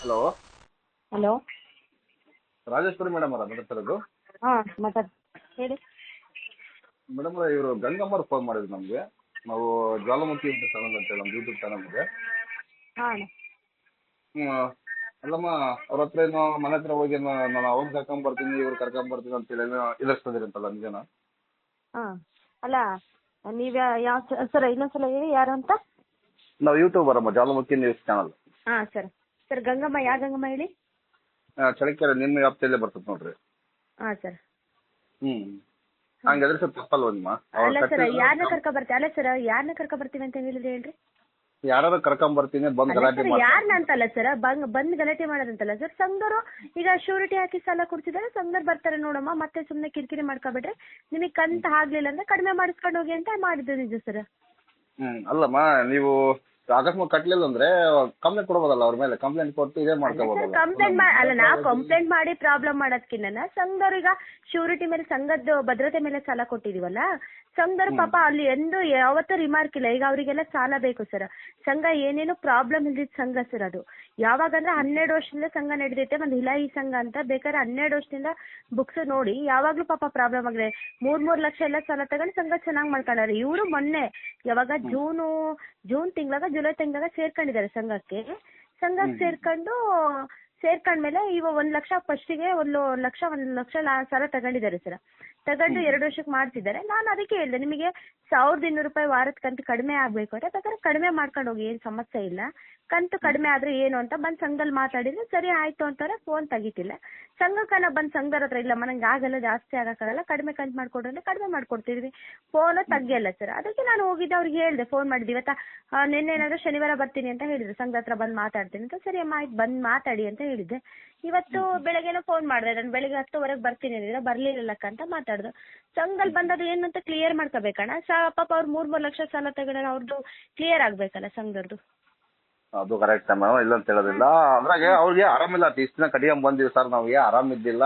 Hello, hello. Rajeshwari madam ಅವರ ಮಾತಾಡ್ತಿರೋದು? ಹಾಂ ಹೇಳಿ. ಮೇಡಮ್ ಇವರು ಗಂಗಮ್ಮರು ಫೋನ್ ಮಾಡಿದ್ರು ನಮಗೆ. ನಾವು ಜ್ವಾಲಾಮುಖಿ ಅಂತ ಚಾನಲ್ ಅಂತ ಹೇಳಿ ನಮ್ಮ ಯೂಟ್ಯೂಬ್ ಚಾನಲ್ ಇದೆ. ಹಾಂ ಅಲ್ಲಮ್ಮ, ಅವ್ರ ಹತ್ರ ಏನೋ ಮನೆ ಹತ್ರ ಹೋಗಿ ನಾನು ಅವ್ರು ಕರ್ಕೊಂಬರ್ತೀನಿ ಇವ್ರು ಕರ್ಕೊಂಬರ್ತೀನಿ ಅಂತೇಳಿ ಏನೋ ಎದುರಿಸ್ತಿದ್ದೀರಿ ಅಂತಲ್ಲ, ನಿಜನಾ? ಹಾಂ ಅಲ್ಲ, ನೀವು ಯಾವ ಸರ್ ಇನ್ನೊಂದ್ಸಲ ಹೇಳಿ, ಯಾರು ಅಂತ? ನಾವು ಯೂಟ್ಯೂಬರ್ ಅಮ್ಮ, ಜ್ವಾಲಾಮುಖಿ ನ್ಯೂಸ್ ಚಾನಲ್. ಹಾಂ ಸರ್ ಗಂಗಮ್ಮ, ಯಾವ ಗಂಗಮ್ಮ ಹೇಳಿ? ಚಳಿಕೆರೆ ನಿಮ್ಮ ವ್ಯಾಪ್ತಿಯಲ್ಲೇ ಬರ್ತದೆ ನೋಡ್ರಿ. ಹಾಂ ಸರ್. ಹಂಗಾದ್ರೆ ಸ್ವಲ್ಪ ತಪ್ಪಲ್ವ ನಿಮ್ಮ? ಅಲ್ಲ ಸರ್, ಯಾರನ್ನ ಕರ್ಕೊಬರ್ತೀವಿ? ಅಲ್ಲ ಸರ್, ಯಾರನ್ನ ಕರ್ಕೊಬರ್ತೀವಿ ಅಂತ ಹೇಳಿದ್ರೆ ಹೇಳ್ರಿ. ಯಾರು ಕರ್ಕೊಂಬರ್ತೀನಿ ಬಂದು ಗಲಾಟೆ ಮಾಡಿ. ಯಾರನ್ನ ಅಂತಲ್ಲ ಸರ್, ಬಂದ್ ಗಲಾಟೆ ಮಾಡೋದಂತಲ್ಲ ಸರ್. ಸಂಘದವರು ಈಗ ಶ್ಯೂರಿಟಿ ಹಾಕಿ ಸಾಲ ಕೊಡ್ತಿದ್ದಾರೆ, ಸಂಘದವ್ರು ಬರ್ತಾರೆ ನೋಡಮ್ಮ, ಮತ್ತೆ ಸುಮ್ಮನೆ ಕಿರಿಕಿರಿ ಮಾಡ್ಕೊಬಿಟ್ರೆ ನಿಮಗೆ ಕಂತ ಆಗ್ಲಿಲ್ಲ ಅಂದ್ರೆ ಕಡಿಮೆ ಮಾಡಿಸ್ಕೊಂಡು ಹೋಗಿ ಅಂತ ಮಾಡಿದ್ದು ನಿಜ ಸರ್. ಅಲ್ಲಮ್ಮ, ನೀವು ಅಕಸ್ಮಾತ್ ಕಟ್ಲಿಲ್ಲ ಅಂದ್ರೆ ಕಂಪ್ಲೇಂಟ್ ಕೊಡ್ಬೋದಲ್ಲ ಅವ್ರ ಮೇಲೆ. ಕಂಪ್ಲೇಂಟ್ ಕೊಟ್ಟು ಇದೇ ಮಾಡ್ಕೋಬೋದಲ್ಲ. ಅಲ್ಲ, ನಾವು ಕಂಪ್ಲೇಂಟ್ ಮಾಡಿ ಪ್ರಾಬ್ಲಮ್ ಮಾಡೋದಕ್ಕಿನ್ನ ಸಂಘದವ್ರು ಈಗ ಶ್ಯೂರಿಟಿ ಮೇಲೆ, ಸಂಘದ ಭದ್ರತೆ ಮೇಲೆ ಸಾಲ ಕೊಟ್ಟಿದೀವಲ್ಲ, ಸಂಘದವ್ರು ಪಾಪ ಅಲ್ಲಿ ಎಂದು ಯಾವತ್ತೂ ರಿಮಾರ್ಕ್ ಇಲ್ಲ. ಈಗ ಅವರಿಗೆಲ್ಲ ಸಾಲ ಬೇಕು ಸರ್. ಸಂಘ ಏನೇನು ಪ್ರಾಬ್ಲಮ್ ಇಲ್ದಿದ್ದ ಸಂಘ ಸರ್ ಅದು. ಯಾವಾಗಂದ್ರೆ 12 ವರ್ಷದಿಂದ ಸಂಘ ನಡೆದೈತೆ, ಒಂದು ಇಲಾಯಿ ಸಂಘ ಅಂತ. ಬೇಕಾದ್ರೆ 12 ವರ್ಷದಿಂದ ಬುಕ್ಸ್ ನೋಡಿ, ಯಾವಾಗ್ಲೂ ಪಾಪ ಪ್ರಾಬ್ಲಮ್ ಆಗಿದೆ. 3 ಲಕ್ಷ ಎಲ್ಲ ಸಾಲ ತಗೊಂಡು ಸಂಘ ಚೆನ್ನಾಗಿ ಮಾಡ್ಕೊಂಡಾರೆ. ಇವರು ಮೊನ್ನೆ ಯಾವಾಗ ಜೂನ್ ತಿಂಗಳಾಗ ಜುಲೈ ತಿಂಗಳಾಗ ಸೇರ್ಕೊಂಡಿದ್ದಾರೆ ಸಂಘಕ್ಕೆ ಸೇರ್ಕೊಂಡ್ಮೇಲೆ ಇವ 1 ಲಕ್ಷ ಫಸ್ಟಿಗೆ 1 ಲಕ್ಷ ಸಾಲ ತಗೊಂಡಿದ್ದಾರೆ ಸರ್. ತಗೊಂಡು 2 ವರ್ಷಕ್ಕೆ ಮಾಡ್ತಿದ್ದಾರೆ. ನಾನು ಅದಕ್ಕೆ ಹೇಳಿದೆ, ನಿಮಗೆ 1200 ರೂಪಾಯಿ ವಾರದ ಕಂತು ಕಡಿಮೆ ಆಗ್ಬೇಕು ಅಂದ್ರೆ ಬೇಕಾದ್ರೆ ಕಡಿಮೆ ಮಾಡ್ಕೊಂಡು ಹೋಗಿ, ಏನು ಸಮಸ್ಯೆ ಇಲ್ಲ. ಕಂತು ಕಡಿಮೆ ಆದ್ರೆ ಏನು ಅಂತ ಬಂದು ಸಂಘದಲ್ಲಿ ಮಾತಾಡಿದ್ರೆ ಸರಿ ಆಯ್ತು ಅಂತಾರೆ. ಫೋನ್ ತೆಗಿತಿಲ್ಲ. ಸಂಘಕ್ಕನ ಬಂದು ಸಂಘದವ್ರ ಹತ್ರ ಇಲ್ಲಮ್ಮ ನಂಗೆ ಆಗಲ್ಲ, ಜಾಸ್ತಿ ಆಗಕ್ಕಾಗಲ್ಲ, ಕಡಿಮೆ ಕಂತು ಮಾಡ್ಕೊಡ್ರಿ ಅಂದ್ರೆ ಕಡಿಮೆ ಮಾಡ್ಕೊಡ್ತಿದ್ವಿ. Phone ತೆಗಿಯಲ್ಲ sir. ಅದಕ್ಕೆ ನಾನು ಹೋಗಿದ್ದೆ, ಅವ್ರಿಗೆ ಹೇಳಿದೆ, ಫೋನ್ ಮಾಡಿದ್ವಿ. ಇವತ್ತ ನಿನ್ನೆ ಏನಾದ್ರು ಶನಿವಾರ ಬರ್ತೀನಿ ಅಂತ ಹೇಳಿದ್ರು, ಸಂಘದ ಹತ್ರ ಬಂದು ಮಾತಾಡ್ತೀನಿ ಅಂತ. ಸರಿ ಅಮ್ಮ ಆಯ್ತು ಬಂದು ಮಾತಾಡಿ ಅಂತ ಹೇಳಿದ್ದೆ. ಇವತ್ತು ಬೆಳಗ್ಗೆನೋ ಫೋನ್ ಮಾಡಿದೆ, ನಾನು ಬೆಳಗ್ಗೆ 10:00ವರೆಗೆ ಬರ್ತೀನಿ ಅಂದಿದ್ರೆ ಬರ್ಲಿಲ್ಲಕ್ಕ ಅಂತ ಮಾತಾಡ್ದು. ಸಂಘದಲ್ಲಿ ಬಂದದು ಏನು ಅಂತ ಕ್ಲಿಯರ್ ಮಾಡ್ಕೋಬೇಕಣ್ಣ. ಪಾಪ ಅವ್ರು 3 ಲಕ್ಷ ಸಾಲ ತಗೊಂಡ್ರೆ ಅವ್ರದ್ದು ಕ್ಲಿಯರ್ ಆಗ್ಬೇಕಲ್ಲ ಸಂಘದವ್ರದ್ದು. ಅದು ಕರೆಕ್ಟ್ ಅಮ್ಮ, ಇಲ್ಲ ಅಂತ ಹೇಳೋದಿಲ್ಲ. ಅದ್ರಾಗೆ ಅವ್ರಿಗೆ ಆರಾಮಿಲ್ಲ. ಇಷ್ಟು ದಿನ ಕಡಿಯಂಗ್ ಬಂದಿವಿ ಸರ್, ನಾವ್ಗೆ ಆರಾಮಿದ್ದಿಲ್ಲ.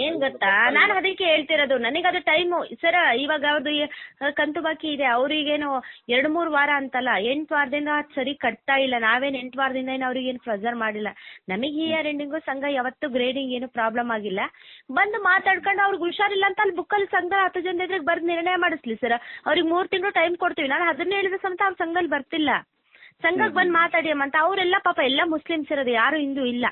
ಏನ್ ಗೊತ್ತಾ, ನಾನು ಅದಕ್ಕೆ ಹೇಳ್ತಿರೋದು, ನನಗೆ ಅದು ಟೈಮು ಸರ. ಇವಾಗ ಅವ್ರದ್ದು ಕಂತು ಬಾಕಿ ಇದೆ. ಅವ್ರಿಗೇನು 2-3 ವಾರ ಅಂತಲ್ಲ, 8 ವಾರದಿಂದ ಸರಿ ಕಟ್ತಾ ಇಲ್ಲ. ನಾವೇನು 8 ವಾರದಿಂದ ಏನು ಅವ್ರಿಗೇನು ಪ್ರೆಸರ್ ಮಾಡಿಲ್ಲ. ನಮಗೆ ಇಯರ್ ಎಂಡಿಂಗು ಸಂಘ ಯಾವತ್ತು ಗ್ರೇಡಿಂಗ್ ಏನು ಪ್ರಾಬ್ಲಮ್ ಆಗಿಲ್ಲ. ಬಂದು ಮಾತಾಡ್ಕೊಂಡು ಅವ್ರಿಗೆ ಹುಷಾರಿಲ್ಲ ಅಂತ ಅಲ್ಲಿ ಬುಕ್ಕಲ್ಲಿ ಸಂಘ 10 ಜನ ಎದುರಿಗೆ ಬರ್ದು ನಿರ್ಣಯ ಮಾಡಿಸ್ಲಿ ಸರ್. ಅವ್ರಿಗೆ 3 ತಿಂಗಳು ಟೈಮ್ ಕೊಡ್ತೀವಿ. ನಾನು ಅದನ್ನ ಹೇಳಿದ್ರೆ ಸಮೇತ ಅವ್ರ ಸಂಘದಲ್ಲಿ ಬರ್ತಿಲ್ಲ. ಸಂಘಕ್ಕೆ ಬಂದು ಮಾತಾಡಿ ಅಂತ. ಅವರೆಲ್ಲ ಪಾಪ ಎಲ್ಲ ಮುಸ್ಲಿಮ್ಸ್ ಇರೋದು, ಯಾರು ಹಿಂದೂ ಇಲ್ಲ.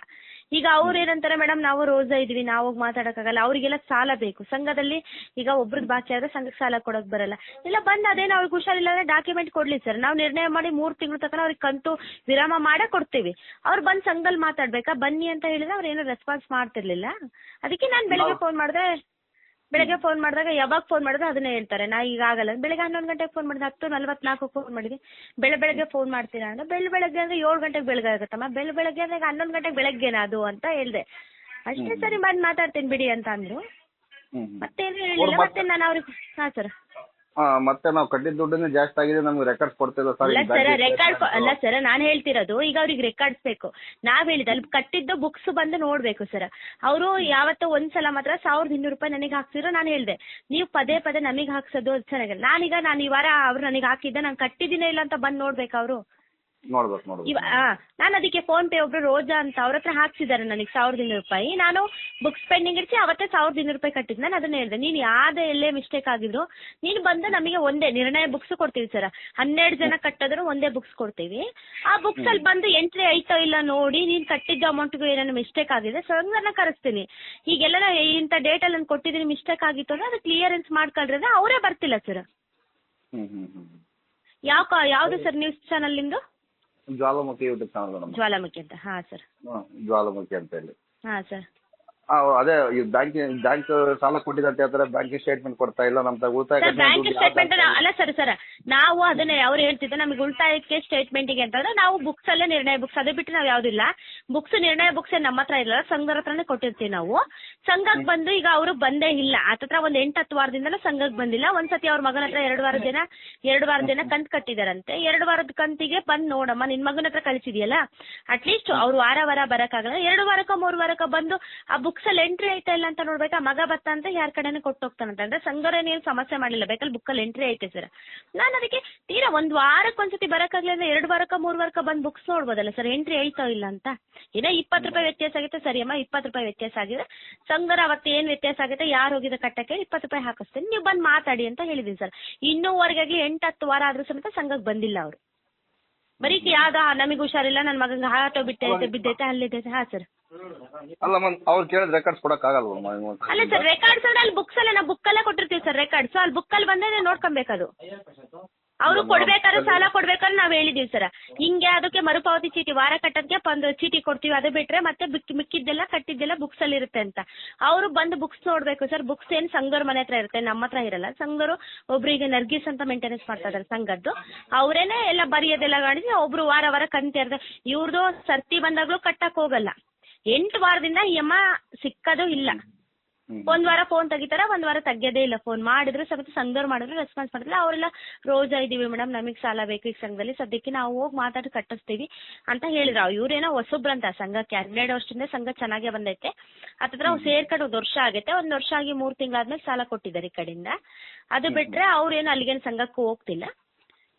ಈಗ ಅವ್ರು ಏನಂತಾರೆ, ಮೇಡಮ್ ನಾವು ರೋಜಾ ಇದೀವಿ, ನಾವು ಹೋಗಿ ಮಾತಾಡಕ್ಕಾಗಲ್ಲ, ಅವರಿಗೆಲ್ಲ ಸಾಲ ಬೇಕು ಸಂಘದಲ್ಲಿ. ಈಗ ಒಬ್ರದ್ದು ಬಾಕಿ ಆದ್ರೆ ಸಂಘಕ್ಕೆ ಸಾಲ ಕೊಡೋಕೆ ಬರಲ್ಲ. ಇಲ್ಲ ಬಂದು ಅದೇನೋ ಅವ್ರಿಗೆ ಹುಷಾರಿಲ್ಲ ಅಂದ್ರೆ ಡಾಕ್ಯುಮೆಂಟ್ ಕೊಡ್ಲಿ ಸರ್. ನಾವು ನಿರ್ಣಯ ಮಾಡಿ 3 ತಿಂಗಳು ತನಕ ಅವ್ರಿಗೆ ಕಂತು ವಿರಾಮ ಮಾಡೇ ಕೊಡ್ತೀವಿ. ಅವ್ರು ಬಂದು ಸಂಘದಲ್ಲಿ ಮಾತಾಡ್ಬೇಕಾ ಬನ್ನಿ ಅಂತ ಹೇಳಿದ್ರೆ ಅವ್ರು ಏನೋ ರೆಸ್ಪಾನ್ಸ್ ಮಾಡ್ತಿರ್ಲಿಲ್ಲ. ಅದಕ್ಕೆ ನಾನು ಬೆಳಗ್ಗೆ ಫೋನ್ ಮಾಡಿದಾಗ ಯಾವಾಗ ಫೋನ್ ಮಾಡಿದ್ರೆ ಅದನ್ನೇ ಹೇಳ್ತಾರೆ, ನಾ ಈಗ ಆಗಲ್ಲ. ಬೆಳಗ್ಗೆ 11 ಗಂಟೆಗೆ ಫೋನ್ ಮಾಡಿದೆ, 10:44 ಫೋನ್ ಮಾಡಿದೆ. ಬೆಳಗ್ಗೆ ಫೋನ್ ಮಾಡ್ತೀರಾ ಅಂದ್ರೆ ಬೆಳಗ್ಗೆ ಅಂದ್ರೆ 7 ಗಂಟೆಗೆ ಬೆಳಗ್ಗೆ ಆಗುತ್ತಮ್ಮ. ಬೆಳಗ್ಗೆ ಅಂದ್ರೆ 11 ಗಂಟೆಗೆ ಬೆಳಗ್ಗೆನ ಅದು ಅಂತ ಹೇಳಿದೆ. ಅಷ್ಟೇ ಸರಿ ಬಂದು ಮಾತಾಡ್ತೀನಿ ಬಿಡಿ ಅಂತ ಅಂದ್ರು. ಮತ್ತೇನು ಹೇಳಿಲ್ಲ. ಮತ್ತೆ ನಾನು ಅವ್ರಿಗೆ ಸರ್ ಮತ್ತೆ ನಾವು ಕಟ್ಟಿದ ದುಡ್ಡನ್ನೇ ಜಾಸ್ತಿ ಆಗಿದೆ, ನಮ್ಗೆ ರೆಕಾರ್ಡ್ಸ್ ಕೊಡ್ತಿಲ್ಲ ಸರ್. ಅಲ್ಲ ಸರ್, ನಾನು ಹೇಳ್ತಿರೋದು ಈಗ ಅವ್ರಿಗೆ ರೆಕಾರ್ಡ್ಸ್ ಬೇಕು. ನಾವ್ ಹೇಳಿದ ಅಲ್ಲಿ ಕಟ್ಟಿದ್ದು ಬುಕ್ಸ್ ಬಂದು ನೋಡ್ಬೇಕು ಸರ್. ಅವರು ಯಾವತ್ತೋ ಒಂದ್ಸಲ ಮಾತ್ರ 1200 ರೂಪಾಯಿ ನನಗೆ ಹಾಕ್ಸಿರೋ. ನಾನು ಹೇಳಿದೆ, ನೀವು ಪದೇ ನಮಗೆ ಹಾಕ್ಸೋದು ಚೆನ್ನಾಗಿಲ್ಲ. ನಾನು ಈ ವಾರ ಅವ್ರು ನನಗೆ ಹಾಕಿದ್ದೆ, ನಾನು ಕಟ್ಟಿದ್ದೀನೇ ಇಲ್ಲ ಅಂತ ಬಂದು ನೋಡ್ಬೇಕು ಅವರು. ನಾನು ಅದಕ್ಕೆ ಫೋನ್ ಪೇ ಒಬ್ರು ರೋಜಾ ಅಂತ ಅವ್ರ ಹತ್ರ ಹಾಕ್ಸಿದ್ದಾರೆ ನನಗೆ 1200 ರೂಪಾಯಿ. ನಾನು ಬುಕ್ಸ್ ಪೆಂಡಿಂಗ್ ಇರಿಸಿ ಅವತ್ತೇ 1200 ರೂಪಾಯಿ ಕಟ್ಟಿದ್ದು. ನಾನು ಅದನ್ನ ಹೇಳಿದೆ, ನೀನು ಯಾವ್ದೇ ಎಲ್ಲೇ ಮಿಸ್ಟೇಕ್ ಆಗಿದ್ರು ನೀನು ಬಂದು ನಮಗೆ ಒಂದೇ ನಿರ್ಣಯ ಬುಕ್ಸ್ ಕೊಡ್ತೀವಿ ಸರ್. 12 ಜನ ಕಟ್ಟಿದ್ರು ಒಂದೇ ಬುಕ್ಸ್ ಕೊಡ್ತೀವಿ. ಆ ಬುಕ್ಸ್ ಅಲ್ಲಿ ಬಂದು ಎಂಟ್ರಿ ಐತೋ ಇಲ್ಲ ನೋಡಿ, ನೀನು ಕಟ್ಟಿದ್ದ ಅಮೌಂಟ್ಗೂ ಏನೇನು ಮಿಸ್ಟೇಕ್ ಆಗಿದೆ ಸಂಘನ ಕರೆಸ್ತೀನಿ. ಈಗೆಲ್ಲ ಇಂಥ ಡೇಟಲ್ಲಿ ನಾನು ಕೊಟ್ಟಿದ್ದೀನಿ ಮಿಸ್ಟೇಕ್ ಆಗಿತ್ತು ಅಂದ್ರೆ ಅದು ಕ್ಲಿಯರೆನ್ಸ್ ಮಾಡ್ಕೊಳ್ರಿ ಅಂದ್ರೆ ಅವರೇ ಬರ್ತಿಲ್ಲ ಸರ್. ಯಾವ್ದು ಸರ್ ನ್ಯೂಸ್ ಚಾನಲ್ ನಿಮ್ದು? ಜ್ವಾಲಾಮುಖಿ ಯೂಟ್ಯೂಬ್ ಚಾನಲ್. ಜ್ವಾಲಾಮುಖಿ ಅಂತ. ಹಾಂ ಸರ್, ಜ್ವಾಲಾಮುಖಿ ಅಂತ ಹೇಳಿ. ಹಾಂ ಸರ್. ಅದೇ ಈ ಬ್ಯಾಂಕ್ ಸಾಲ ಕೊಟ್ಟಿದೆ ಅಂತ ಹೇಳ್ತಾರೆ, ಬ್ಯಾಂಕಿಂಗ್ ಸ್ಟೇಟ್ಮೆಂಟ್ ಕೊಡ್ತಾ ಇಲ್ಲ. ನಮ್ಮ ಉಳಿತಾಯ ಬ್ಯಾಂಕ್ ಸ್ಟೇಟ್ಮೆಂಟ್ ಅಲ್ಲ ಸರ್ ನಾವು ಅದನ್ನೇ ಅವ್ರು ಹೇಳ್ತಿದ್ದೆ, ನಮಗೆ ಉಳಿತಾಯಕ್ಕೆ ಸ್ಟೇಟ್ಮೆಂಟಿಗೆ ಅಂತಂದ್ರೆ ನಾವು ಬುಕ್ಸ್ ಅಲ್ಲೇ ನಿರ್ಣಯ ಬುಕ್ಸ್ ಅದು ಬಿಟ್ಟು ನಾವು ಯಾವುದಿಲ್ಲ. ಬುಕ್ಸ್ ನಿರ್ಣಯ ಬುಕ್ಸ್ ನಮ್ಮ ಹತ್ರ ಇಲ್ಲ, ಸಂಘದ ಹತ್ರನೇ ಕೊಟ್ಟಿರ್ತೀವಿ ನಾವು. ಸಂಘಕ್ಕೆ ಬಂದು ಈಗ ಅವರು ಬಂದೇ ಇಲ್ಲ. ಹತ್ರ ಒಂದು 8-10 ವಾರದಿಂದಲೂ ಸಂಘಕ್ಕೆ ಬಂದಿಲ್ಲ. ಒಂದ್ಸತಿ ಅವ್ರ ಮಗನ ಹತ್ರ 2 ವಾರದ ಜನ ಕಂತು ಕಟ್ಟಿದಾರಂತೆ. 2 ವಾರದ ಕಂತಿಗೆ ಬಂದು ನೋಡಮ್ಮ, ನಿನ್ ಮಗನ ಹತ್ರ ಕಳಿಸಿದ್ಯಲ್ಲ, ಅಟ್ಲೀಸ್ಟ್ ಅವ್ರು ವಾರ ಬರಕ್ಕಾಗಲ್ಲ, 2 ವಾರಕ್ಕೋ 3 ವಾರಕ್ಕೋ ಬಂದು ಆ ಬುಕ್ಸ್ ಅಲ್ಲಿ ಎಂಟ್ರಿ ಐತಾ ಇಲ್ಲ ಅಂತ ನೋಡ್ಬೇಕಾ, ಮಗ ಬತ್ತ ಅಂತ ಯಾರ ಕಡೆನೇ ಕೊಟ್ಟು ಹೋಗ್ತಾನಂತ. ಅಂದ್ರೆ ಸಂಘರೇನೇನು ಸಮಸ್ಯೆ ಮಾಡಲಿಲ್ಲ, ಬೇಕಲ್ಲಿ ಬುಕ್ಕಲ್ಲಿ ಎಂಟ್ರಿ ಐತೆ ಸರ್. ನಾನು ಅದಕ್ಕೆ ತೀರಾ ಒಂದ್ ವಾರಕ್ಕೆ ಒಂದ್ಸತಿ ಬರಕ್ಕಾಗ್ಲಿಲ್ಲ, 2 ವಾರಕ್ಕ 3 ವಾರಕ್ಕ ಬಂದು ಬುಕ್ಸ್ ನೋಡ್ಬೋದಲ್ಲ ಸರ್, ಎಂಟ್ರಿ ಐತೋ ಇಲ್ಲ ಅಂತ. ಏನೋ 20 ರೂಪಾಯಿ ವ್ಯತ್ಯಾಸ ಆಗುತ್ತೆ, ಸರಿ ಅಮ್ಮ 20 ರೂಪಾಯಿ ವ್ಯತ್ಯಾಸ ಆಗಿದೆ, ಸಂಘರ ಅವತ್ತು ಏನ್ ವ್ಯತ್ಯಾಸ ಆಗುತ್ತೆ, ಯಾರು ಹೋಗಿದ ಕಟ್ಟಕ್ಕೆ 20 ರೂಪಾಯಿ ಹಾಕಿಸ್ತೀನಿ, ನೀವು ಬಂದು ಮಾತಾಡಿ ಅಂತ ಹೇಳಿದೀನಿ ಸರ್. ಇನ್ನೂವರೆಗಾಗಿ 8-10 ವಾರ ಆದ್ರೂ ಸಮೇತ ಸಂಘಕ್ಕೆ ಬಂದಿಲ್ಲ ಅವರು. ಬರೀ ಯಾವ್ದ ನಮಗೆ ಹುಷಾರಿಲ್ಲ, ನನ್ನ ಮಗಂಗೆ ಆಟೋ ಬಿದ್ದೈತೆ ಅಲ್ಲಿದ್ದೈತೆ. ಹಾ ಸರ್. ಅಲ್ಲ ಅವ್ರು ಕೇಳಿದ ರೆಕಾರ್ಡ್ಸ್ ಕೊಡಕ್ ಆಗಲ್ವಮ್ಮ? ಅಲ್ಲ ಸರ್, ರೆಕಾರ್ಡ್ಸ್ ಅಂದ್ರೆ ಅಲ್ಲಿ ಬುಕ್ಸ್ ಅಲ್ಲ, ನಾವು ಬುಕ್ಕಲ್ಲೇ ಕೊಟ್ಟಿರ್ತೀವಿ ಸರ್ ರೆಕಾರ್ಡ್ಸ್. ಅಲ್ಲಿ ಬುಕ್ಕಲ್ಲಿ ಬಂದ್ರೆ ನೋಡ್ಕೊಬೇಕದು. ಅವರು ಕೊಡ್ಬೇಕಾದ್ರೆ ಸಾಲ ಕೊಡ್ಬೇಕಾದ್ರೆ ನಾವ್ ಹೇಳಿದೀವಿ ಸರ್, ಹಿಂಗೆ ಅದಕ್ಕೆ ಮರುಪಾವತಿ ಚೀಟಿ ವಾರ ಕಟ್ಟೋದಕ್ಕೆ ಒಂದು ಚೀಟಿ ಕೊಡ್ತೀವಿ, ಅದು ಬಿಟ್ರೆ ಮತ್ತೆ ಮಿಕ್ಕಿದ್ದೆಲ್ಲ ಕಟ್ಟಿದ್ದೆಲ್ಲ ಬುಕ್ಸ್ ಅಲ್ಲಿ ಇರುತ್ತೆ ಅಂತ. ಅವರು ಬಂದು ಬುಕ್ಸ್ ನೋಡ್ಬೇಕು ಸರ್. ಬುಕ್ಸ್ ಏನ್ ಸಂಘರ್ ಮನೆ ಹತ್ರ ಇರುತ್ತೆ, ನಮ್ಮ ಹತ್ರ ಇರಲ್ಲ. ಸಂಘರು ಒಬ್ರಿಗೆ ನರ್ಗಿಸ್ ಅಂತ ಮೇಂಟೆನೆನ್ಸ್ ಮಾಡ್ತಾ ಇದಾರೆ ಸಂಘದ್ದು, ಅವರೇನೆ ಎಲ್ಲ ಬರೆಯೋದೆಲ್ಲ ಮಾಡಿಸಿ ಒಬ್ರು ವಾರ ಕಂತಿರ್ದ. ಇವ್ರದ್ದು ಸರ್ತಿ ಬಂದಾಗ್ಲೂ ಕಟ್ಟಕ್ ಹೋಗಲ್ಲ. 8 ವಾರದಿಂದ ಈ ಅಮ್ಮ ಸಿಕ್ಕದು ಇಲ್ಲ. ಒಂದ್ ವಾರ ಫೋನ್ ತೆಗಿತಾರ, ಒಂದ್ ವಾರ ತೆಗ್ಯೋದೇ ಇಲ್ಲ. ಫೋನ್ ಮಾಡಿದ್ರು ಸಮೇತ ಸಂಘದವ್ರು ಮಾಡಿದ್ರು ರೆಸ್ಪಾನ್ಸ್ ಮಾಡಿಲ್ಲ. ಅವರೆಲ್ಲ ರೋಜಾ ಇದೀವಿ ಮೇಡಮ್, ನಮಗೆ ಸಾಲ ಬೇಕು ಈಗ ಸಂಘದಲ್ಲಿ, ಸದ್ಯಕ್ಕೆ ನಾವು ಹೋಗಿ ಮಾತಾಡಿ ಕಟ್ಟಿಸ್ತೀವಿ ಅಂತ ಹೇಳಿದ್ರು. ಇವ್ರೇನೋ ಹೊಸಬ್ರಂತ ಸಂಘಕ್ಕೆ, 12 ವರ್ಷದಿಂದ ಸಂಘ ಚೆನ್ನಾಗೇ ಬಂದೈತೆ. ಹತ್ತಿರ ಅವ್ರು ಸೇರ್ಕೊಂಡು 1 ವರ್ಷ ಆಗೈತೆ. 1 ವರ್ಷ ಆಗಿ 3 ತಿಂಗಳಾದ್ಮೇಲೆ ಸಾಲ ಕೊಟ್ಟಿದ್ದಾರೆ ಈ ಕಡೆಯಿಂದ. ಅದು ಬಿಟ್ರೆ ಅವ್ರೇನು ಅಲ್ಲಿಗೇನು ಸಂಘಕ್ಕೂ ಹೋಗ್ತಿಲ್ಲ.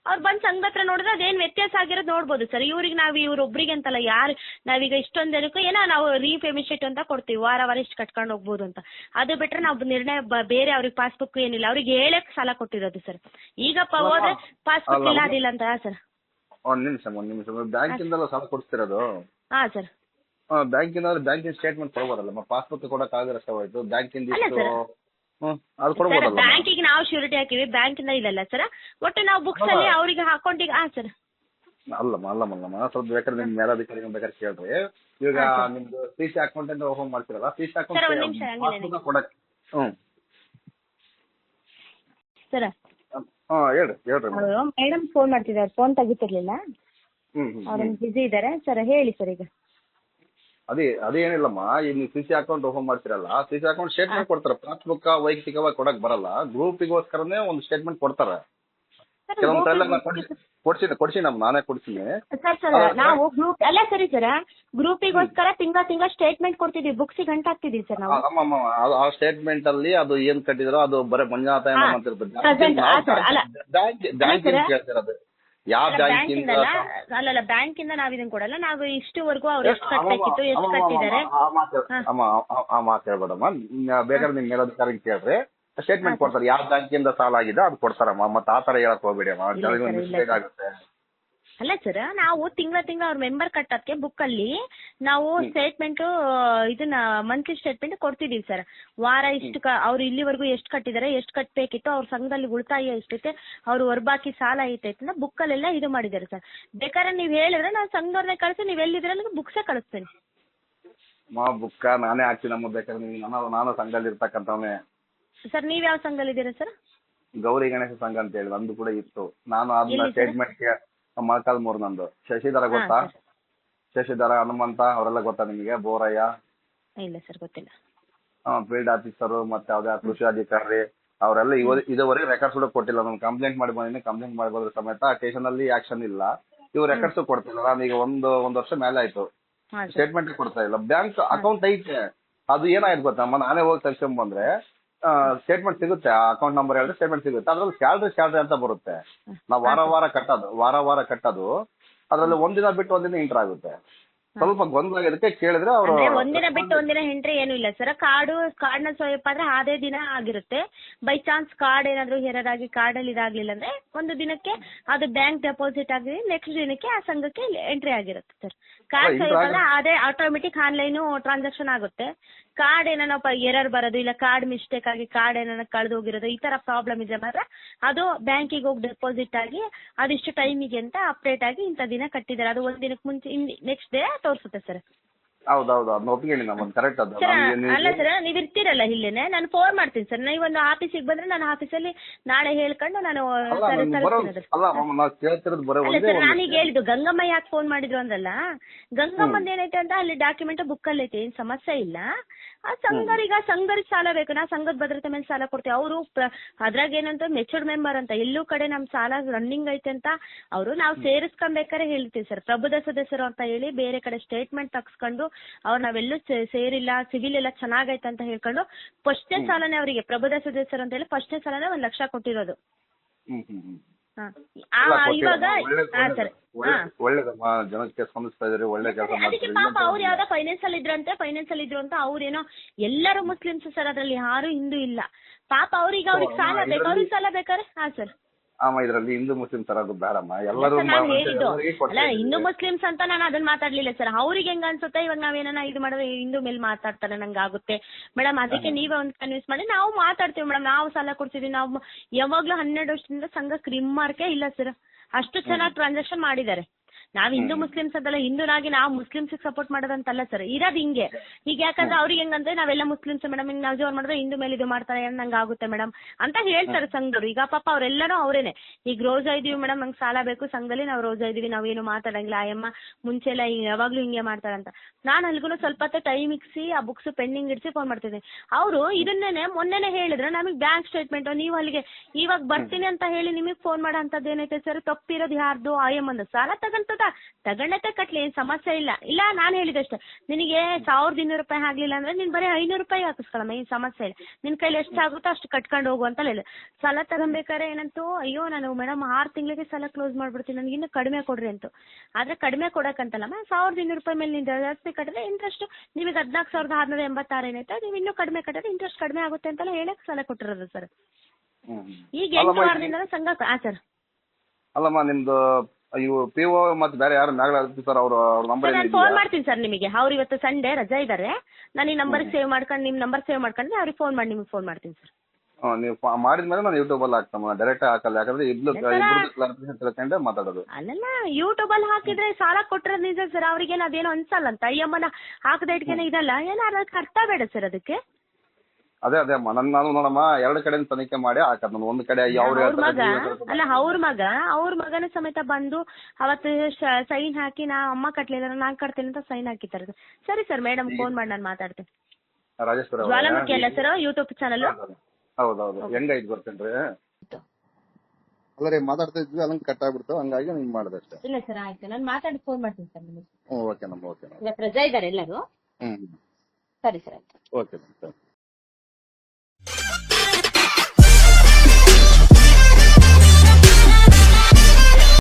ಅವ್ರು ಬಂದು ಸಂಘ ಹತ್ರ ನೋಡಿದ್ರೆ ಅದೇನು ವ್ಯತ್ಯಾಸ ಆಗಿರೋದು ನೋಡ್ಬೋದು ಸರ್. ಇವ್ರಿಗೆ ನಾವು ಇವ್ರೊಬ್ರಿಗೆ ಅಂತಲ್ಲ, ಯಾರು ನಾವೀಗ ಇಷ್ಟೊಂದು ಜನಕ್ಕೂ ಏನೋ ನಾವು ರೀಪೇಮೆಂಟ್ ಅಂತ ಕೊಡ್ತೀವಿ, ವಾರ ಇಷ್ಟು ಕಟ್ಕೊಂಡು ಹೋಗ್ಬೋದು ಅಂತ. ಅದು ಬಿಟ್ರೆ ನಾವು ನಿರ್ಣಯ ಬೇರೆ ಅವ್ರಿಗೆ ಪಾಸ್ಬುಕ್ ಏನಿಲ್ಲ, ಅವ್ರಿಗೆ ಹೇಳಕ್ ಸಾಲ ಕೊಟ್ಟಿರೋದು ಸರ್. ಈಗಪ್ಪ ಹೋದ್ರೆ ಪಾಸ್ಬುಕ್ ಇಲ್ಲ ಅದಿಲ್ಲ ಅಂತ ಸರ್. ಒಂದ್ ನಿಮಿಷ ಬ್ಯಾಂಕಿಂದ ಸಾಲ ಕೊಡ್ತಿರೋದು? ಹಾ ಸರ್. ಬ್ಯಾಂಕಿನ ಸ್ಟೇಟ್ಮೆಂಟ್ ಕೊಡ್ಬೋದಲ್ಲ, ಪಾಸ್ಬುಕ್ ಕೊಡಕ್ ಆಗಿರಷ್ಟೇ ಹೋಯ್ತು, ಬ್ಯಾಂಕಿಂದ ಬ್ಯಾಂಕಿಗೆ ನಾವು ಶ್ಯೂರಿಟಿ ಹಾಕಿವಿ, ಬ್ಯಾಂಕಿಂದ ಇಲ್ಲ ಸರ್. ಒಟ್ಟು ನಾವು ಬುಕ್ಸ್ ಅಲ್ಲಿ ಅವ್ರಿಗೆ ಅಕೌಂಟಿಗೆ. ಹಾ ಸರ್. ಅಲ್ಲಮ್ಮ ಸ್ವಲ್ಪ ಬೇಕಾದ್ರೆ ನಿಮ್ ಮೇಲಾಧಿಕಾರಿ ಬೇಕಾದ್ರೆ ಕೇಳ್ರಿ. ಈಗ ನಿಮ್ದು CC ಅಕೌಂಟ್ ಅಂತ ಓಪನ್ ಮಾಡ್ತಿರಲ್ಲ, CC ಅಕೌಂಟ್ ಕೊಡಕ್. ಸರ್ ಹೇಳ್ರಿ ಮೇಡಮ್ ಫೋನ್ ಮಾಡ್ತಿದ್ದಾರೆ, ಫೋನ್ ತೆಗಿತಿರ್ಲಿಲ್ಲ, ಅವ್ರೊಂದು ಬಿಸಿ ಇದಾರೆ ಸರ್. ಹೇಳಿ ಸರ್. ಈಗ ಅದೇನಿಲ್ಲಮ್ಮ, ಈಗ ನೀವು CC ಅಕೌಂಟ್ ಓಪನ್ ಮಾಡ್ತಿರಲ್ಲ, CC ಅಕೌಂಟ್ ಸ್ಟೇಟ್ಮೆಂಟ್ ಕೊಡ್ತಾರೆ. ಪಾಸ್ಬುಕ್ ವೈಯಕ್ತಿಕವಾಗಿ ಕೊಡಕ್ ಬರಲ್ಲ, ಗ್ರೂಪಿಗೋಸ್ಕರನೇ ಒಂದು ಸ್ಟೇಟ್ಮೆಂಟ್ ಕೊಡ್ತಾರೆ. ಕೆಲವೊಂದ್ಸಲ ಕೊಡ್ತೀನಿ ನಾನೇ ಕೊಡ್ತೀನಿ ಸರ್. ನಾವು ಗ್ರೂಪ್ ಅಲ್ಲ ಸರಿ ಸರ್, ಗ್ರೂಪಿಗೋಸ್ಕರ ತಿಂಗಳ ಸ್ಟೇಟ್ಮೆಂಟ್ ಕೊಡ್ತಿದೀವಿ, ಬುಕ್ಸಿಗೆ ಗಂಟು ಹಾಕ್ತಿದೀವಿ ಸರ್ ನಾವು. ಆ ಸ್ಟೇಟ್ಮೆಂಟ್ ಅಲ್ಲಿ ಅದು ಏನ್ ಕಟ್ಟಿದ್ರೋ ಅದು ಬರೀ ಮಂಜುನಾಥ ಬ್ಯಾಂಕ್ ಕೇಳ್ತಿರೋದು. ಯಾವ ಬ್ಯಾಂಕಿಂದ? ಅಲ್ಲಲ್ಲ, ಬ್ಯಾಂಕಿಂದ ನಾವ್ ಇದನ್ನ ಕೊಡಲ್ಲ. ನಾವು ಇಷ್ಟುವರೆಗೂ ಅವ್ರು ಎಷ್ಟು ಕಟ್ಟಬೇಕಿತ್ತು, ಎಷ್ಟು ಕಟ್ಟಿದ್ದಾರೆ ಆ ಮಾತು ಹೇಳ್ಬೇಡಮ್ಮ. ಬೇಕಾದ್ರೆ ನಿಮ್ ಮೇಲಾಧಿಕಾರಿ ಕೇಳ್ರಿ, ಸ್ಟೇಟ್ಮೆಂಟ್ ಕೊಡ್ತಾರೆ. ಯಾವ ಬ್ಯಾಂಕಿಂದ ಸಾಲ ಆಗಿದೆ ಅದು ಕೊಡ್ತಾರಮ್ಮ. ಮತ್ತೆ ಆ ತರ ಹೇಳಕ್ ಹೋಗ್ಬೇಡಿ ಅಮ್ಮ, ಮಿಸ್ಟೇಕ್ ಆಗುತ್ತೆ. ಅಲ್ಲ ಸರ್, ನಾವು ತಿಂಗಳ ಅವ್ರ ಮೆಂಬರ್ ಕಟ್ಟೋದಕ್ಕೆ ಬುಕ್ ಅಲ್ಲಿ ನಾವು ಸ್ಟೇಟ್ಮೆಂಟ್ ಇದನ್ನ ಮಂತ್ಲಿ ಸ್ಟೇಟ್ಮೆಂಟ್ ಕೊಡ್ತಿದೀವಿ ಸರ್. ವಾರ ಇಷ್ಟು ಅವ್ರು ಇಲ್ಲಿವರೆಗೂ ಎಷ್ಟು ಕಟ್ಟಿದ್ದಾರೆ, ಎಷ್ಟು ಕಟ್ಟಬೇಕಿತ್ತು, ಅವ್ರ ಸಂಘದಲ್ಲಿ ಉಳಿತಾಯ ಎಷ್ಟೈತೆ, ಅವ್ರ ಹೊರಬಾಕಿ ಸಾಲ ಐತೈತೆ ಅಂತ ಬುಕ್ ಅಲ್ಲೆಲ್ಲ ಇದು ಮಾಡಿದ್ದಾರೆ ಸರ್. ಬೇಕಾದ್ರೆ ನೀವ್ ಹೇಳಿದ್ರೆ ನಾನು ಸಂಘದವ್ರನ್ನೇ ಕಳಿಸಿ, ನೀವ್ ಎಲ್ಲಿದ್ರೆ ನನಗೆ ಬುಕ್ಸೇ ಕಳಿಸ್ತೇನೆ. ಬುಕ್ಕ ನಾನೇ ಹಾಕ್ತೀನಮ್ಮ, ಬೇಕಾದ್ರೆ ನಾನು ಸಂಘದಲ್ಲಿ ಇರ್ತಕ್ಕಂಥವನೇ. ಸರ್ ನೀವ್ ಯಾವ ಸಂಘದಲ್ಲಿ ಇದ್ದೀರಾ ಸರ್? ಗೌರಿ ಗಣೇಶ ಸಂಘ ಅಂತ ಹೇಳಿ ನಂದು ಕೂಡ ಇತ್ತು. ನಾನು ಅದನ್ನ ಸ್ಟೇಟ್ಮೆಂಟ್ ಮೊಳಕಾಲ್ಮೂರು ನಂದು. ಶಶಿಧರ ಗೊತ್ತಾ? ಶಶಿಧರ, ಹನುಮಂತ ಅವರೆಲ್ಲ ಗೊತ್ತಾ ನಿಮಗೆ? ಬೋರಯ್ಯ? ಇಲ್ಲ ಸರ್, ಗೊತ್ತಿಲ್ಲ. ಫೀಲ್ಡ್ ಆಫೀಸರ್ ಮತ್ತೆ ಯಾವ್ದೇ ಕೃಷಿ ಅಧಿಕಾರಿ ಅವರೆಲ್ಲ ಇದುವರೆಗೆ ರೆಕಾರ್ಡ್ಸ್ ಕೂಡ ಕೊಟ್ಟಿಲ್ಲ. ನಾನು ಕಂಪ್ಲೇಂಟ್ ಮಾಡಿ ಬಂದಿನಿ, ಕಂಪ್ಲೇಂಟ್ ಮಾಡಿ ಬಂದ್ರ ಸಮೇತ ಸ್ಟೇಷನ್ ಅಲ್ಲಿ ಆಕ್ಷನ್ ಇಲ್ಲ. ಇವ್ರು ರೆಕಾರ್ಡ್ಸ್ ಕೊಡ್ತಿಲ್ಲ. ನಾನು ಈಗ ಒಂದು ವರ್ಷ ಮೇಲೆ ಆಯ್ತು, ಸ್ಟೇಟ್ಮೆಂಟ್ ಕೊಡ್ತಾ ಇಲ್ಲ. ಬ್ಯಾಂಕ್ ಅಕೌಂಟ್ ಐತೆ, ಅದು ಏನಾಯ್ತು ಗೊತ್ತಮ್ಮ, ನಾನೇ ಹೋಗಿ ತರ್ಸ್ಕೊಂಡ್ ಬಂದ್ರೆ ಸ್ಟೇಟ್ಮೆಂಟ್ ಸಿಗುತ್ತೆ. ಅಕೌಂಟ್ ನಂಬರ್ ಹೇಳಿದ್ರೆ ಸ್ಟೇಟ್ಮೆಂಟ್ ಸಿಗುತ್ತೆ. ಅದ್ರಲ್ಲಿ ಸ್ಯಾಲ್ರಿ ಅಂತ ಬರುತ್ತೆ. ನಾವು ವಾರ ಕಟ್ಟೋದು ಅದ್ರಲ್ಲಿ ಒಂದಿನ ಬಿಟ್ಟು ಒಂದಿನ ಎಂಟರ್ ಆಗುತ್ತೆ. ಸ್ವಲ್ಪ ಗೊಂದಲ ಇದಕ್ಕೆ ಕೇಳಿದ್ರೆ ಅವರು ಒಂದಿನ ಬಿಟ್ಟು ಒಂದಿನ ಎಂಟ್ರಿ ಏನು ಇಲ್ಲ ಸರ್. ಕಾರ್ಡ್ನ ಸ್ವೈಪ್ ಆದ್ರೆ ಅದೇ ದಿನ ಆಗಿರುತ್ತೆ. ಬೈ ಚಾನ್ಸ್ ಕಾರ್ಡ್ ಏನಾದ್ರು ಎರರ್ ಆಗಿ ಕಾರ್ಡಲ್ಲಿ ಇದಾಗ್ಲಿಲ್ಲ ಅಂದ್ರೆ ಒಂದು ದಿನಕ್ಕೆ ಅದು ಬ್ಯಾಂಕ್ ಡೆಪಾಸಿಟ್ ಆಗಿ ನೆಕ್ಸ್ಟ್ ದಿನಕ್ಕೆ ಆ ಸಂಘಕ್ಕೆ ಎಂಟ್ರಿ ಆಗಿರುತ್ತೆ ಸರ್. ಕಾರ್ಡ್ ಸ್ವೈಪ್ ಆದ್ರೆ ಅದೇ ಆಟೋಮೆಟಿಕ್ ಆನ್ಲೈನ್ ಟ್ರಾನ್ಸಾಕ್ಷನ್ ಆಗುತ್ತೆ. ಕಾರ್ಡ್ ಏನಾರ ಎರರ್ ಬರೋದು, ಇಲ್ಲ ಕಾರ್ಡ್ ಮಿಸ್ಟೇಕ್ ಆಗಿ ಕಾರ್ಡ್ ಏನಾರ ಕಳೆದು ಹೋಗಿರೋದು, ಈ ತರ ಪ್ರಾಬ್ಲಮ್ ಇದೆ ಮಾತ್ರ ಅದು ಬ್ಯಾಂಕಿಗೆ ಹೋಗಿ ಡೆಪಾಸಿಟ್ ಆಗಿ ಅದಿಷ್ಟು ಟೈಮಿಗೆ ಅಂತ ಅಪ್ಡೇಟ್ ಆಗಿ ಇಂಥ ದಿನ ಕಟ್ಟಿದ್ದಾರೆ, ಅದು ಒಂದ್ ದಿನಕ್ಕೆ ಮುಂಚೆ ನೆಕ್ಸ್ಟ್ ಡೇ ತೋರಿಸುತ್ತೆ ಸರ್. ಹೌದೌದು, ಅದನ್ನ ಒಪ್ಪಿಗೆ ಕರೆಕ್ಟ್. ಅದು ಅಲ್ಲ ಸರ್, ನೀವ್ ಇರ್ತೀರಲ್ಲ ಇಲ್ಲೇನೆ, ನಾನು ಫೋನ್ ಮಾಡ್ತೀನಿ ಸರ್. ನೀವೊಂದು ಆಫೀಸಿಗೆ ಬಂದ್ರೆ ನಾನು ಆಫೀಸಲ್ಲಿ ನಾಳೆ ಹೇಳ್ಕೊಂಡು ನಾನು ನಾನೀಗ ಹೇಳಿದ್ದು ಗಂಗಮ್ಮ ಯಾಕೆ ಫೋನ್ ಮಾಡಿದ್ರು ಅಂದ್ರಲ್ಲ, ಗಂಗಮ್ಮಂದ ಏನೈತೆ ಅಂತ ಅಲ್ಲಿ ಡಾಕ್ಯುಮೆಂಟ್ ಬುಕ್ ಅಲ್ಲಿ ಐತೆ, ಏನ್ ಸಮಸ್ಯೆ ಇಲ್ಲ. ಆ ಸಂಘರಿಗೆ ಸಾಲ ಬೇಕು, ನಾ ಸಂಘದ ಭದ್ರತೆ ಮೇಲೆ ಸಾಲ ಕೊಡ್ತೀವಿ. ಅವರು ಅದ್ರಾಗ ಏನಂತ ಮೆಚೂರ್ಡ್ ಮೆಂಬರ್ ಅಂತ, ಎಲ್ಲೂ ಕಡೆ ನಮ್ ಸಾಲ ರನ್ನಿಂಗ್ ಐತೆ ಅಂತ ಅವರು ನಾವು ಸೇರಿಸ್ಕೊಬೇಕಾರೆ ಹೇಳ್ತೀವಿ ಸರ್. ಪ್ರಬುದ್ಧ ಸದಸ್ಯರು ಅಂತ ಹೇಳಿ ಬೇರೆ ಕಡೆ ಸ್ಟೇಟ್ಮೆಂಟ್ ತಗ್ಸ್ಕೊಂಡು ಅವ್ರು ನಾವೆಲ್ಲೂ ಸೇರಿಲ್ಲ, ಸಿವಿಲ್ ಎಲ್ಲ ಚೆನ್ನಾಗೈತೆ ಅಂತ ಹೇಳ್ಕೊಂಡು ಫಸ್ಟ್ನೇ ಸಾಲನೇ ಅವರಿಗೆ ಪ್ರಭುದ ಸದಸ್ಯರು ಅಂತ ಹೇಳಿ ಫಸ್ಟ್ನೇ ಸಾಲನೇ 1 ಲಕ್ಷ ಕೊಟ್ಟಿರೋದು. ಇವಾಗ ಸರ್ ಒಳ್ಳೇದಮ್ಮ, ಜನಕ್ಕೆ ಸ್ಪಂದಿಸ್ತಾ ಇದ್ರಿ, ಒಳ್ಳೆ ಕೆಲಸ ಅದಕ್ಕೆ ಪಾಪ ಅವ್ರು ಯಾವ್ದೋ ಫೈನಾನ್ಸ್ ಅಲ್ಲಿ ಇದ್ರು ಅಂತ ಅವ್ರೇನೋ ಎಲ್ಲರೂ ಮುಸ್ಲಿಮ್ಸ್ ಸರ್, ಅದ್ರಲ್ಲಿ ಯಾರು ಹಿಂದೂ ಇಲ್ಲ. ಪಾಪ ಅವ್ರಿಗೆ ಸಾಲ ಬೇಕು, ಅವ್ರಿಗೆ ಸಾಲ ಬೇಕಾರೆ ಸರ್ ಇದ್ರಲ್ಲಿ ಹಿಂದೂ ಮುಸ್ಲಿಂ ತರದ್ದು ಬೇಡಮ್ಮ, ಎಲ್ಲರೂ ನಾನು ಹೇಳಿದ್ದು ಅಲ್ಲ ಹಿಂದೂ ಮುಸ್ಲಿಮ್ಸ್ ಅಂತ ನಾನು ಅದನ್ನ ಮಾತಾಡ್ಲಿಲ್ಲ ಸರ್. ಅವ್ರಿಗೆ ಹೆಂಗ ಅನ್ಸುತ್ತೆ ಇವಾಗ ನಾವೇನ ಇದು ಮಾಡಿದ್ರೆ ಹಿಂದೂ ಮೇಲೆ ಮಾತಾಡ್ತಾರೆ ನಂಗೆ ಆಗುತ್ತೆ ಮೇಡಮ್, ಅದಕ್ಕೆ ನೀವೇ ಒಂದು ಕನ್ವಿನ್ಸ್ ಮಾಡಿ ನಾವು ಮಾತಾಡ್ತೀವಿ ಮೇಡಮ್, ನಾವು ಸಾಲ ಕೊಡ್ತೀವಿ. ನಾವು ಯಾವಾಗ್ಲೂ 12 ವರ್ಷದಿಂದ ಸಂಘಕ್ಕೆ ರಿಮಾರ್ಕೇ ಇಲ್ಲ ಸರ್, ಅಷ್ಟು ಚೆನ್ನಾಗಿ ಟ್ರಾನ್ಸಾಕ್ಷನ್ ಮಾಡಿದ್ದಾರೆ. ನಾವ್ ಹಿಂದೂ ಮುಸ್ಲಿಮ್ಸ್ ಅಂತಲ್ಲ, ಹಿಂದೂನಾಗಿ ನಾವು ಮುಸ್ಲಿಮ್ಸ್ ಸಪೋರ್ಟ್ ಮಾಡೋದಂತಲ್ಲ ಸರ್, ಇರೋದು ಹಿಂಗೆ. ಈಗ ಯಾಕಂದ್ರೆ ಅವ್ರಿಗೆ ಹೆಂಗಂದ್ರೆ ನಾವೆಲ್ಲ ಮುಸ್ಲಿಮ್ಸ್ ಮೇಡಮ್, ಹಿಂಗ್ ನಾವು ಜೋರ್ ಮಾಡಿದ್ರೆ ಹಿಂದೂ ಮೇಲೆ ಇದು ಮಾಡ್ತಾರೆ ನಂಗೆ ಆಗುತ್ತೆ ಮೇಡಮ್ ಅಂತ ಹೇಳ್ತಾರೆ ಸಂಘದವ್ರು. ಈಗ ಪಾಪ ಅವರೆಲ್ಲರೂ ಅವರೇನೆ. ಈಗ ರೋಜಾ ಇದೀವಿ ಮೇಡಮ್, ನಂಗೆ ಸಾಲ ಬೇಕು ಸಂಘದಲ್ಲಿ, ನಾವು ರೋಜಾ ಇದೀವಿ, ನಾವೇನು ಮಾತಾಡಂಗಿಲ್ಲ, ಆಯಮ್ಮ ಮುಂಚೆ ಎಲ್ಲ ಯಾವಾಗ್ಲೂ ಹಿಂಗೆ ಮಾಡ್ತಾರಂತ. ನಾನು ಅಲ್ಗೂ ಸ್ವಲ್ಪ ಹೊತ್ತು ಟೈಮ್ ಇಕ್ಸಿ ಆ ಬುಕ್ಸ್ ಪೆಂಡಿಂಗ್ ಇಡ್ಸಿ ಫೋನ್ ಮಾಡ್ತಿದ್ದೆ. ಅವರು ಇದನ್ನೇನೆ ಮೊನ್ನೆನೆ ಹೇಳಿದ್ರೆ ನಮಗೆ ಬ್ಯಾಂಕ್ ಸ್ಟೇಟ್ಮೆಂಟ್ ನೀವು ಅಲ್ಲಿಗೆ ಇವಾಗ ಬರ್ತೀನಿ ಅಂತ ಹೇಳಿ ನಿಮಗೆ ಫೋನ್ ಮಾಡೋ ಅಂತದ್ದು ಏನೈತೆ ಸರ್? ತಪ್ಪಿರೋದು ಯಾರ್ದು? ಆಯಮ್ಮಂದು ಸಾಲ ತಗೊಂಡೈತೆ ಕಟ್ಲಿ, ಏನ್ ಸಮಸ್ಯೆ ಇಲ್ಲ. ಇಲ್ಲ ನಾನು ಹೇಳಿದಷ್ಟೇ, ನಿನಗೆ 1200 ರೂಪಾಯಿ ಆಗ್ಲಿಲ್ಲ ಅಂದ್ರೆ ನೀನ್ ಬರೀ 500 ರೂಪಾಯಿ ಹಾಕಿಸ್ಕೊಳಮ್ಮ, ಏನ್ ಸಮಸ್ಯೆ ಇಲ್ಲ, ನಿನ್ ಕೈಲಿ ಎಷ್ಟಾಗುತ್ತೋ ಅಷ್ಟು ಕಟ್ಕೊಂಡು ಹೋಗು ಅಂತ ಹೇಳಿ. ಸಾಲ ತಗೊಂಬೇಕಾರೆ ಏನಂತೂ, ಅಯ್ಯೋ ನಾನು ಮೇಡಮ್ 6 ತಿಂಗಳಿಗೆ ಸಾಲ ಕ್ಲೋಸ್ ಮಾಡ್ಬಿಡ್ತೀನಿ, ನನಗೆ ಇನ್ನೂ ಕಡಿಮೆ ಕೊಡ್ರಿ ಅಂತ. ಆದ್ರೆ ಕಡಿಮೆ ಕೊಡಕ್ಕಂತಲ್ಲಮ್ಮ, 1200 ರೂಪಾಯಿ ಮೇಲೆ ನೀವು ಜಾಸ್ತಿ ಕಟ್ಟಿದ್ರೆ ಇಂಟ್ರೆಸ್ಟ್ ನಿಮಗೆ 14,686 ಏನೈತೆ, ನೀವು ಇನ್ನೂ ಕಡಿಮೆ ಕಟ್ಟಿದ್ರೆ ಇಂಟ್ರೆಸ್ಟ್ ಕಡಿಮೆ ಆಗುತ್ತೆ ಅಂತೆಲ್ಲ ಹೇಳಕ್ ಸಾಲ ಕೊಟ್ಟಿರೋದು ಸರ್. ಈಗ 8 ವಾರದಿಂದ ಸಂಘ ಸರ್. ಅಲ್ಲಮ್ಮ ನಿಮ್ದು ಇವು ಪಿಒ ಮತ್ತೆ ಬೇರೆ ಯಾರು ಮ್ಯಾಗಳ ಸರ್, ಅವ್ರ ನಂಬರ್ ನಾನು ಫೋನ್ ಮಾಡ್ತೀನಿ ಸರ್ ನಿಮಗೆ. ಅವ್ರು ಇವತ್ತು ಸಂಡೇ ರಜಾ ಇದ್ದಾರೆ, ನಾನು ಈ ನಂಬರ್ ಸೇವ್ ಮಾಡ್ಕೊಂಡು ನಿಮ್ಮ ನಂಬರ್ ಸೇವ್ ಮಾಡ್ಕೊಂಡು ಅವ್ರಿಗೆ ಫೋನ್ ಮಾಡಿ ನಿಮ್ಗೆ ಫೋನ್ ಮಾಡ್ತೀನಿ ಸರ್. ನೀವು ಮಾಡಿದ್ಮೇಲೆ ನಾನು ಯೂಟ್ಯೂಬ್ ಅಲ್ಲಿ ಹಾಕ್ತಮ್ಮ, ಡೈರೆಕ್ಟ್ ಹಾಕಲ್ಲ, ಯಾಕಂದ್ರೆ ಇಬ್ರು ತಿಳ್ಕೊಂಡೆ ಮಾತಾಡೋದು. ಅಲ್ಲಲ್ಲ ಯೂಟ್ಯೂಬ್ ಅಲ್ಲಿ ಹಾಕಿದ್ರೆ ಸಾಲ ಕೊಟ್ಟಿರೋದು ನಿಜ ಸರ್, ಅವ್ರಿಗೇನು ಅದೇನು ಅನ್ಸಲ್ಲ ಅಂತ. ಅಯ್ಯಮ್ಮನ ಹಾಕದ ಇಟ್ಕೇನೆ ಇದಲ್ಲ, ಏನಾದ್ರು ಅದಕ್ಕೆ ಅರ್ಥ ಬೇಡ ಸರ್ ಅದಕ್ಕೆ. ಅದೇ ನಾನು ನೋಡಮ್ಮ 2 ಕಡೆ ತನಿಖೆ ಮಾಡಿ ಹಾಕದ್, ನಾನು ಒಂದು ಕಡೆ ಅವ್ರ ಮಗನ ಸಮೇತ ಬಂದು ಅವತ್ತು ಸೈನ್ ಹಾಕಿ ನಾ ಅಮ್ಮ ಕಟ್ಲಿಲ್ಲ ನಾನ್ ಕಟ್ತೇನೆ ಅಂತ ಸೈನ್ ಹಾಕಿದ್ದಾರೆ. ಸರಿ ಸರ್, ಮೇಡಮ್ ಫೋನ್ ಮಾಡಿ ನಾನು ಮಾತಾಡ್ತೇನೆ. ರಾಜೇಶ್ವರ ಜ್ವಾಲಾಮುಖಿ ಅಲ್ಲ ಸರ್ ಯೂಟ್ಯೂಬ್ ಚಾನಲ್? ಹೌದೌದು. ಹೆಂಗಾಯ್ತು ಗೊತ್ತೇನ್ರಿ? ಅಲ್ಲ ರೀ ಮಾತಾಡ್ತಾ ಇದ್ವಿ, ಅಲ್ಲಂಗೆ ಕಟ್ ಆಗ್ಬಿಡ್ತು, ಹಂಗಾಗಿ ನಿಮ್ಗೆ ಮಾಡಿದೆ ಅಷ್ಟೇ. ಇಲ್ಲ ಸರ್ ಆಯ್ತು, ನಾನು ಮಾತಾಡಿ ಫೋನ್ ಮಾಡ್ತೀನಿ ಸರ್ ನಿಮಗೆ. ಓಕೆ ನಮ್ಮ ಓಕೆ ಇವತ್ತು ರಜಾ ಇದ್ದಾರೆ ಎಲ್ಲರೂ. ಹ್ಮ್ ಸರಿ ಸರ್ ಆಯ್ತು. Okay sir.